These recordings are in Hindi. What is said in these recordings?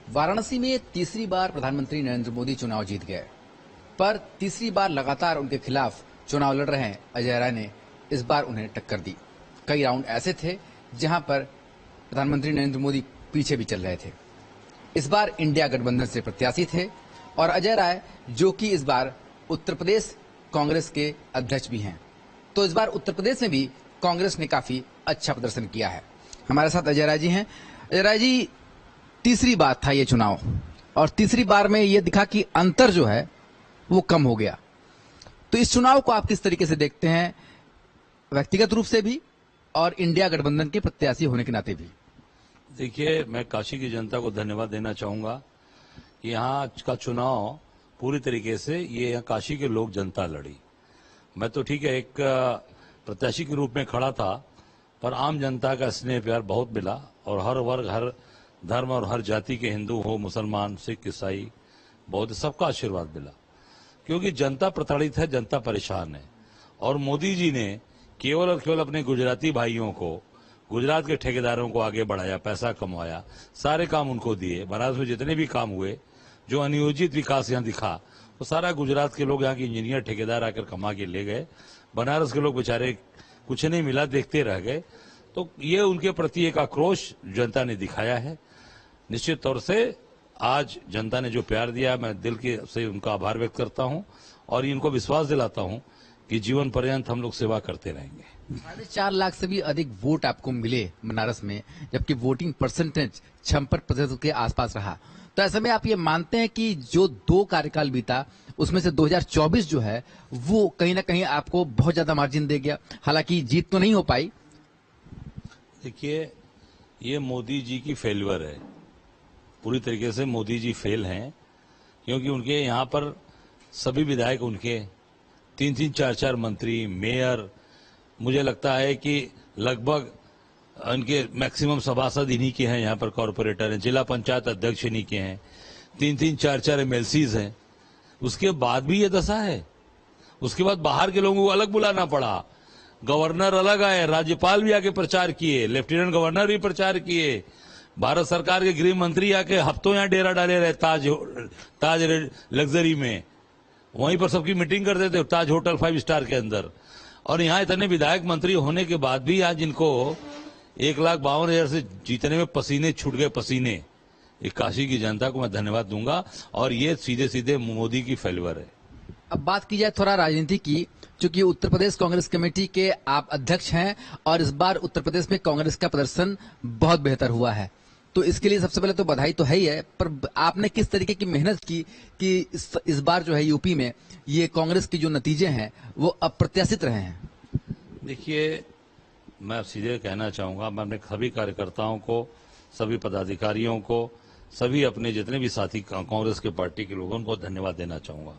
वाराणसी में तीसरी बार प्रधानमंत्री नरेंद्र मोदी चुनाव जीत गए, पर तीसरी बार लगातार उनके खिलाफ चुनाव लड़ रहे अजय राय ने इस बार उन्हें टक्कर दी। कई राउंड ऐसे थे जहां पर प्रधानमंत्री नरेंद्र मोदी पीछे भी चल रहे थे। इस बार इंडिया गठबंधन से प्रत्याशी थे और अजय राय, जो कि इस बार उत्तर प्रदेश कांग्रेस के अध्यक्ष भी हैं, तो इस बार उत्तर प्रदेश में भी कांग्रेस ने काफी अच्छा प्रदर्शन किया है। हमारे साथ अजय राय जी हैं। अजय राय जी, तीसरी बार था ये चुनाव और तीसरी बार में ये दिखा कि अंतर जो है वो कम हो गया। तो इस चुनाव को आप किस तरीके से देखते हैं, व्यक्तिगत रूप से भी और इंडिया गठबंधन के प्रत्याशी होने के नाते भी? देखिए, मैं काशी की जनता को धन्यवाद देना चाहूंगा कि यहाँ का चुनाव पूरी तरीके से ये यहाँ काशी के लोग जनता लड़ी। मैं तो ठीक है एक प्रत्याशी के रूप में खड़ा था, पर आम जनता का स्नेह प्यार बहुत मिला और हर वर्ग, हर धर्म और हर जाति के हिंदू हो, मुसलमान, सिख, ईसाई, बौद्ध, सबका आशीर्वाद मिला। क्योंकि जनता प्रताड़ित है, जनता परेशान है और मोदी जी ने केवल और केवल अपने गुजराती भाइयों को, गुजरात के ठेकेदारों को आगे बढ़ाया, पैसा कमाया, सारे काम उनको दिए। बनारस में जितने भी काम हुए, जो अनियोजित विकास यहाँ दिखा, वो सारा गुजरात के लोग, यहाँ के इंजीनियर, ठेकेदार आकर कमा के ले गए। बनारस के लोग बेचारे कुछ नहीं मिला, देखते रह गए। तो ये उनके प्रति एक आक्रोश जनता ने दिखाया है। निश्चित तौर से आज जनता ने जो प्यार दिया, मैं दिल के से उनका आभार व्यक्त करता हूं और इनको विश्वास दिलाता हूं कि जीवन पर्यंत हम लोग सेवा करते रहेंगे। 4.5 लाख से भी अधिक वोट आपको मिले बनारस में, जबकि वोटिंग परसेंटेज 56% के आसपास रहा। तो ऐसे में आप ये मानते हैं कि जो 2 कार्यकाल बीता उसमें से 2024 जो है वो कहीं ना कहीं आपको बहुत ज्यादा मार्जिन दे गया? हालांकि जीत तो नहीं हो पाई। देखिए, ये मोदी जी की फेल्यूर है, पूरी तरीके से मोदी जी फेल हैं। क्योंकि उनके यहाँ पर सभी विधायक, उनके 3-3, 4-4 मंत्री, मेयर, मुझे लगता है कि लगभग उनके मैक्सिमम सभासद इन्हीं के हैं, यहाँ पर कॉरपोरेटर हैं, जिला पंचायत अध्यक्ष इन्हीं के हैं, 3-3, 4-4 एमएलसीज हैं। उसके बाद भी ये दशा है। उसके बाद बाहर के लोगों को अलग बुलाना पड़ा, गवर्नर अलग आए, राज्यपाल भी आके प्रचार किए, लेफ्टिनेंट गवर्नर भी प्रचार किए, भारत सरकार के गृह मंत्री आके हफ्तों यहाँ डेरा डाले रहे ताज लग्जरी में, वहीं पर सबकी मीटिंग करते थे ताज होटल 5 स्टार के अंदर। और यहाँ इतने विधायक मंत्री होने के बाद भी आज इनको 1,52,000 से जीतने में पसीने छूट गए, पसीने। एक काशी की जनता को मैं धन्यवाद दूंगा और ये सीधे सीधे मोदी की फेल्यूर है। अब बात की जाए थोड़ा राजनीति की, क्योंकि उत्तर प्रदेश कांग्रेस कमेटी के आप अध्यक्ष हैं और इस बार उत्तर प्रदेश में कांग्रेस का प्रदर्शन बहुत बेहतर हुआ है, तो इसके लिए सबसे पहले तो बधाई तो है ही है, पर आपने किस तरीके की मेहनत की कि इस बार जो है यूपी में ये कांग्रेस के जो नतीजे हैं वो अप्रत्याशित रहे हैं? देखिए, मैं सीधे कहना चाहूंगा, मैं अपने सभी कार्यकर्ताओं को, सभी पदाधिकारियों को, सभी अपने जितने भी साथी कांग्रेस के पार्टी के लोगों को धन्यवाद देना चाहूंगा।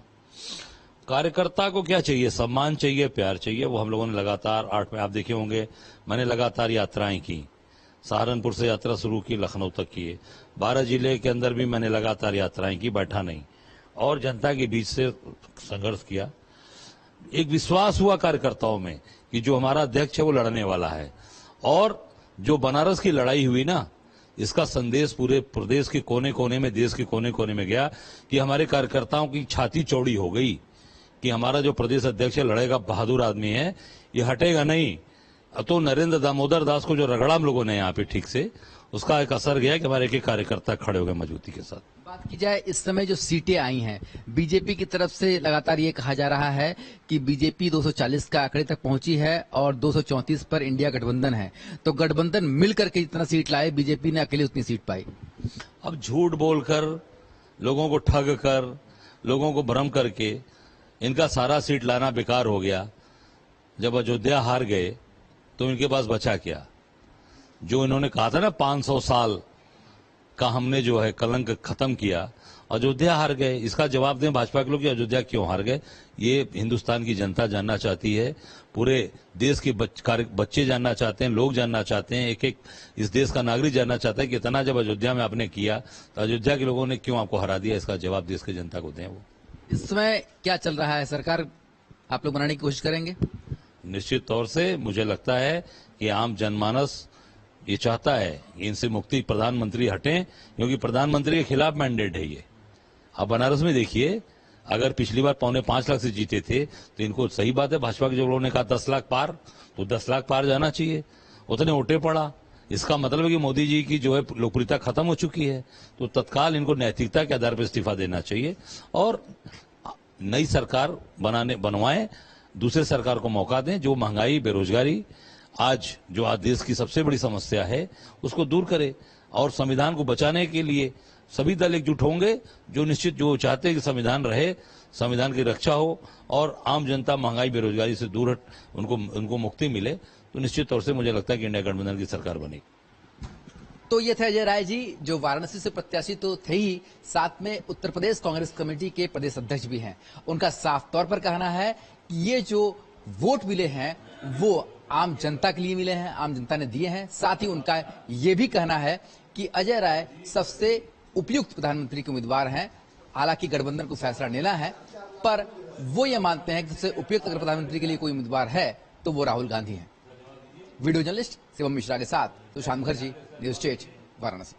कार्यकर्ता को क्या चाहिए? सम्मान चाहिए, प्यार चाहिए। वो हम लोगों ने लगातार 8 में आप देखे होंगे, मैंने लगातार यात्राएं की, सहारनपुर से यात्रा शुरू की, लखनऊ तक की, 12 जिले के अंदर भी मैंने लगातार यात्राएं की, बैठा नहीं, और जनता के बीच से संघर्ष किया। एक विश्वास हुआ कार्यकर्ताओं में कि जो हमारा अध्यक्ष है वो लड़ने वाला है। और जो बनारस की लड़ाई हुई ना, इसका संदेश पूरे प्रदेश के कोने कोने में, देश के कोने कोने में गया कि हमारे कार्यकर्ताओं की छाती चौड़ी हो गई कि हमारा जो प्रदेश अध्यक्ष है लड़ेगा, बहादुर आदमी है, ये हटेगा नहीं। तो नरेंद्र दामोदर दास को जो रगड़ा हम लोगों ने यहाँ पे ठीक से, उसका एक असर गया कि हमारे एक कार्यकर्ता खड़े हो गए मजबूती के साथ। बात की जाए इस समय जो सीटें आई हैं, बीजेपी की तरफ से लगातार ये कहा जा रहा है कि बीजेपी 240 का आंकड़े तक पहुंची है और 234 पर इंडिया गठबंधन है। तो गठबंधन मिलकर के जितना सीट लाए, बीजेपी ने अकेले उतनी सीट पाई। अब झूठ बोलकर, लोगों को ठग कर, लोगों को भ्रम करके इनका सारा सीट लाना बेकार हो गया। जब अयोध्या हार गए तो इनके पास बचा क्या? जो इन्होंने कहा था ना 500 साल का हमने जो है कलंक खत्म किया, अयोध्या हार गए। इसका जवाब दें भाजपा के लोग कि अयोध्या क्यों हार गए। ये हिंदुस्तान की जनता जानना चाहती है, पूरे देश के बच्चे जानना चाहते हैं, लोग जानना चाहते हैं, एक एक इस देश का नागरिक जानना चाहता है कि इतना जब अयोध्या में आपने किया तो अयोध्या के लोगों ने क्यों आपको हरा दिया। इसका जवाब देश की जनता को दें। वो इस समय क्या चल रहा है, सरकार आप लोग बनाने की कोशिश करेंगे? निश्चित तौर से मुझे लगता है कि आम जनमानस ये चाहता है कि इनसे मुक्ति प्रधानमंत्री हटें, क्योंकि प्रधानमंत्री के खिलाफ मैंडेट है ये। अब बनारस में देखिए, अगर पिछली बार 4.25 लाख से जीते थे तो इनको सही बात है, भाजपा के जो लोगों ने कहा 10 लाख पार, तो 10 लाख पार जाना चाहिए, उतने वोटे पड़ा। इसका मतलब है कि मोदी जी की जो है लोकप्रियता खत्म हो चुकी है, तो तत्काल इनको नैतिकता के आधार पर इस्तीफा देना चाहिए और नई सरकार बनवाएं, दूसरे सरकार को मौका दें जो महंगाई, बेरोजगारी, आज देश की सबसे बड़ी समस्या है उसको दूर करे और संविधान को बचाने के लिए सभी दल एकजुट होंगे, जो चाहते हैं कि संविधान रहे, संविधान की रक्षा हो और आम जनता महंगाई, बेरोजगारी से दूर उनको मुक्ति मिले, तो निश्चित तौर से मुझे लगता है कि इंडिया गठबंधन की सरकार बनेगी। तो ये थे अजय राय जी, जो वाराणसी से प्रत्याशी तो थे ही, साथ में उत्तर प्रदेश कांग्रेस कमेटी के प्रदेश अध्यक्ष भी हैं। उनका साफ तौर पर कहना है कि ये जो वोट मिले हैं वो आम जनता के लिए मिले हैं, आम जनता ने दिए हैं। साथ ही उनका ये भी कहना है कि अजय राय सबसे उपयुक्त प्रधानमंत्री के उम्मीदवार हैं। हालांकि गठबंधन को फैसला लेना है, पर वो ये मानते हैं कि सबसे उपयुक्त अगर प्रधानमंत्री के लिए कोई उम्मीदवार है तो वो राहुल गांधी हैं। वीडियो जर्नलिस्ट शिवम मिश्रा के साथ सुशांत मुखर्जी, न्यूज स्टेट, वाराणसी।